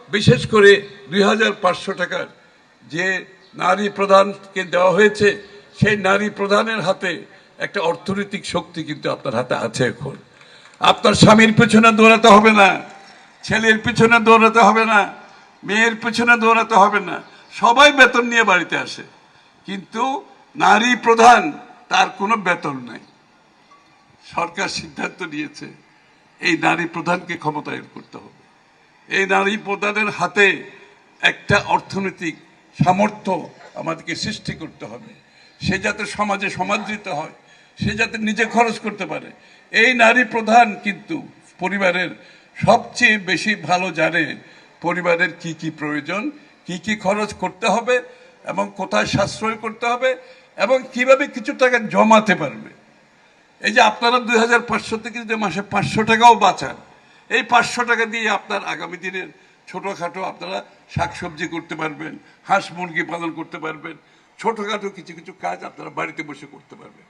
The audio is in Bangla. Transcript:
বিশেষ করে 2500 টাকার যে নারী প্রধানকে দেওয়া হয়েছে, সেই নারী প্রধানের হাতে একটা অর্থনৈতিক শক্তি কিন্তু আপনার হাতে আছে। এখন আপনার স্বামীর পেছনে দৌড়াতে হবে না, ছেলের পিছনে দৌড়াতে হবে না, মেয়ের পিছনে দৌড়াতে হবে না। সবাই বেতন নিয়ে বাড়িতে আসে, কিন্তু নারী প্রধান তার কোনো বেতন নাই। সরকার সিদ্ধান্ত নিয়েছে এই নারী প্রধানকে ক্ষমতায়ন করতে হবে। এই নারী প্রধানের হাতে একটা অর্থনৈতিক সামর্থ্য আমাদেরকে সৃষ্টি করতে হবে। সে যাতে সমাজে সমাদৃত হয়, সে যাতে নিজে খরচ করতে পারে। এই নারী প্রধান কিন্তু পরিবারের সবচেয়ে বেশি ভালো জানে পরিবারের কি কি প্রয়োজন, কি কি খরচ করতে হবে এবং কোথায় সাশ্রয় করতে হবে এবং কিভাবে কিছু টাকা জমাতে পারবে। এই যে আপনারা 2500 থেকে যদি মাসে 500 টাকাও বাঁচান, এই 500 টাকা দিয়ে আপনার আগামী দিনের ছোটোখাটো আপনারা শাকসবজি করতে পারবেন, হাঁস মুরগি পালন করতে পারবেন, ছোটোখাটো কিছু কিছু কাজ আপনারা বাড়িতে বসে করতে পারবেন।